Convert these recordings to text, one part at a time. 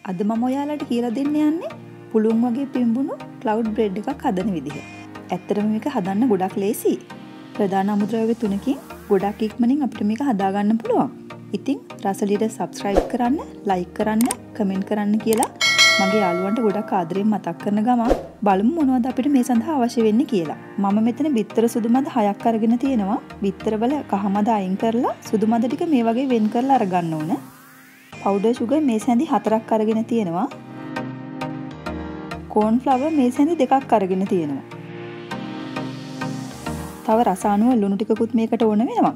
අද මම ඔයාලට කියලා දෙන්න යන්නේ පුළුන් වගේ පිඹුණු ක්ලවුඩ් බ්‍රෙඩ් එකක් හදන විදිහ. ඇත්තටම මේක හදන්න ගොඩක් ලේසියි. ප්‍රධාන අමුද්‍රව්‍ය තුනකින් ගොඩක් ඉක්මනින් අපිට මේක හදා ගන්න පුළුවන්. ඉතින් රසලියට subscribe කරන්න, like කරන්න, comment කරන්න කියලා මගේ යාළුවන්ට ගොඩක් ආදරෙන් මතක් කරන ගමන් බලමු මොනවද අපිට මේ සඳහා අවශ්‍ය වෙන්නේ කියලා. මම මෙතන බිත්තර සුදු මද 6ක් අරගෙන තියෙනවා. බිත්තර වල කහ මද අයින් කරලා සුදු මද ටික මේ වගේ වෙන් කරලා අරගන්න ඕන. powder sugar මේ සැඳි 4ක් අරගෙන තියෙනවා. corn flour මේ සැඳි 2ක් අරගෙන තියෙනවා. තව රස අණුව ලුණු ටිකකුත් මේකට ඕන වෙනවා.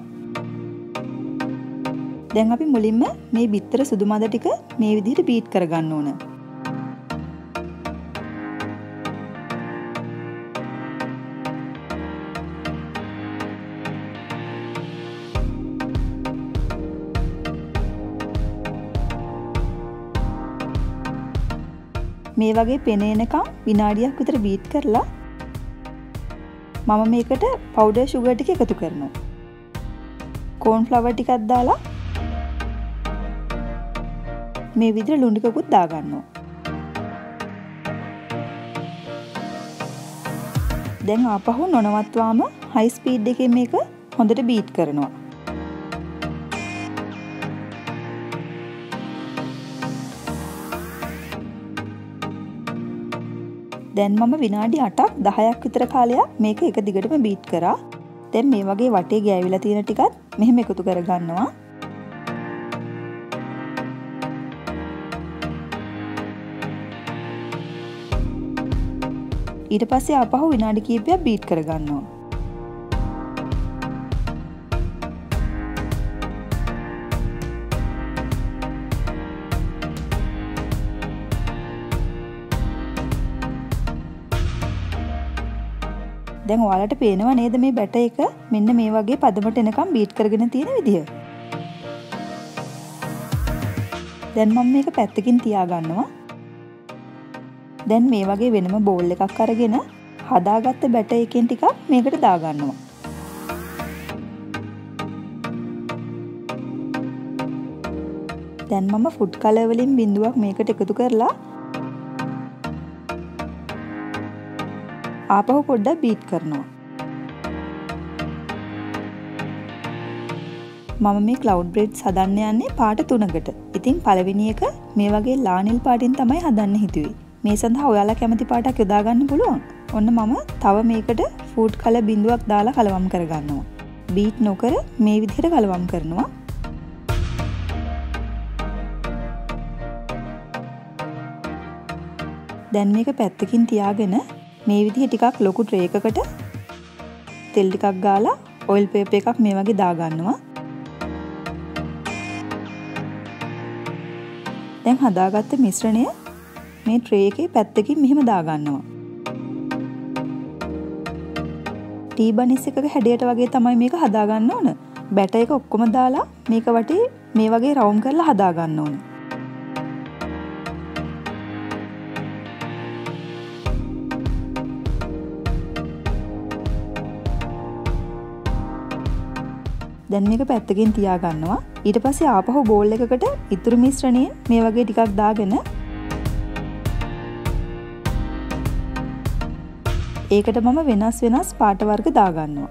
දැන් අපි මුලින්ම මේ බිත්තර සුදු මද ටික මේ විදිහට බීට් කරගන්න ඕන. මේ වගේ පෙනේනකම් විනාඩියක් විතර බීට් කරලා මම මේකට powder sugar ටික එකතු කරනවා. corn flour ටිකක් දාලා මේ විදිහට ලුණු ටිකකුත් දා ගන්නවා. දැන් ආපහු නොනවත්වාම high speed එකෙන් මේක හොඳට බීට් කරනවා. දැන් මම විනාඩි 8ක් 10ක් විතර කාලයක් මේක එක දිගටම බීට් කරා. දැන් මේ වගේ වටේ ගෑවිලා තියෙන ටිකත් මෙහෙම එකතු කරගන්නවා. ඊට පස්සේ ආපහු විනාඩි කිහිපයක් බීට් කරගන්නවා. දැන් ඔයාලට පේනවා නේද මේ බැටර් එක මෙන්න මේ වගේ පදමට එනකම් බීට් කරගෙන තියෙන විදිය. දැන් මම මේක පැත්තකින් තියා ගන්නවා. දැන් මේ වගේ වෙනම බෝල් එකක් අරගෙන හදාගත්ත බැටර් එකෙන් ටිකක් මේකට දා ගන්නවා. දැන් මම ෆුඩ් කලර් වලින් බිඳුවක් මේකට එකතු කරලා ආපහු පොඩ්ඩක් බීට් කරනවා. මම මේ cloud breads හදන්න යන්නේ පාට 3කට. ඉතින් පළවෙනි එක මේ වගේ ලානිල් පාටින් තමයි හදන්න හිතුවේ. මේ සඳහා ඔයාලා කැමති පාටක් යොදා ගන්න පුළුවන්. ඔන්න මම තව මේකට ෆුඩ් කලර් බිඳුවක් දාලා කලවම් කරගන්නවා. බීට් නොකර මේ විදිහට කලවම් කරනවා. දැන් මේක පැත්තකින් තියාගෙන මේ විදිහ ටිකක් ලොකු ට්‍රේ එකකට තෙල් ටිකක් ගාලා ඔයිල් පේපර් එකක් මේ වගේ දා ගන්නවා. දැන් හදාගත්ත මිශ්‍රණය මේ ට්‍රේ එකේ පැත්තකින් මෙහෙම දා ගන්නවා. ටී බනිස් එකක හැඩයට වගේ තමයි මේක හදා ගන්න ඕන. බැටර් එක ඔක්කොම දාලා මේක වටේ මේ වගේ රවුම් කරලා හදා ගන්න ඕන. දැන් මේක පැත්තකින් තියා ගන්නවා. ඊට පස්සේ ආපහු බෝල් එකකට ඉතුරු මිශ්‍රණයෙන් මේ වගේ ටිකක් දාගෙන ඒකට මම වෙනස් පාට වර්ග දා ගන්නවා.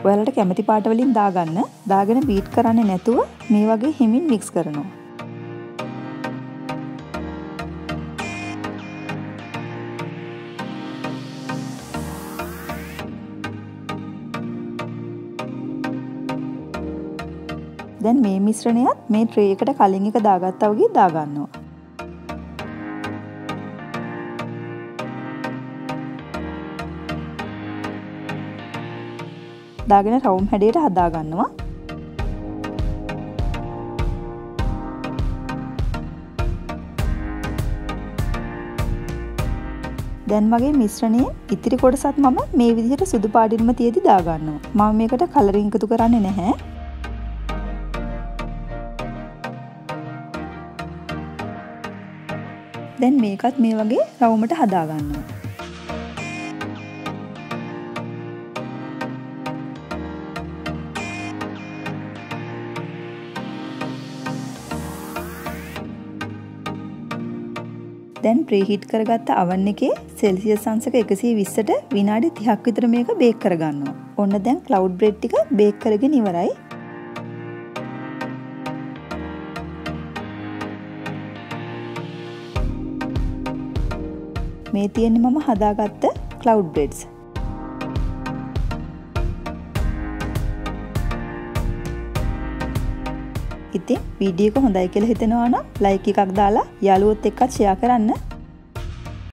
ඔයාලට කැමති පාට වලින් දාගන්න. දාගෙන බීට් කරන්නේ නැතුව මේ වගේ හිමින් මික්ස් කරනවා. දැන් මේ මිශ්‍රණයත් මේ ට්‍රේ එකට කලින් එක දාගත්තා වගේ දා ගන්නවා. දාගෙන රවුම් හැඩයට හදා ගන්නවා. දැන් වගේ මිශ්‍රණයේ ඉතිරි කොටසත් මම මේ විදිහට සුදු පාටින්ම තියදී දා ගන්නවා. මම මේකට කලරින් එකතු කරන්නේ නැහැ. දැන් මේකත් මේ වගේ රවුමට හදා ගන්නවා. දැන් ප්‍රීහීට් කරගත්ත oven එකේ සෙල්සියස් අංශක 120ට විනාඩි 30ක් විතර මේක බේක් කරගන්නවා. ඔන්න දැන් cloud bread ටික බේක් කරගෙන ඉවරයි. මේ තියෙන්නේ මම හදාගත්ත cloud breads. ඉතින් වීඩියෝ එක හොඳයි කියලා හිතෙනවා නම් ලයික් එකක් දාලා යාළුවොත් එක්කත් ෂෙයා කරන්න.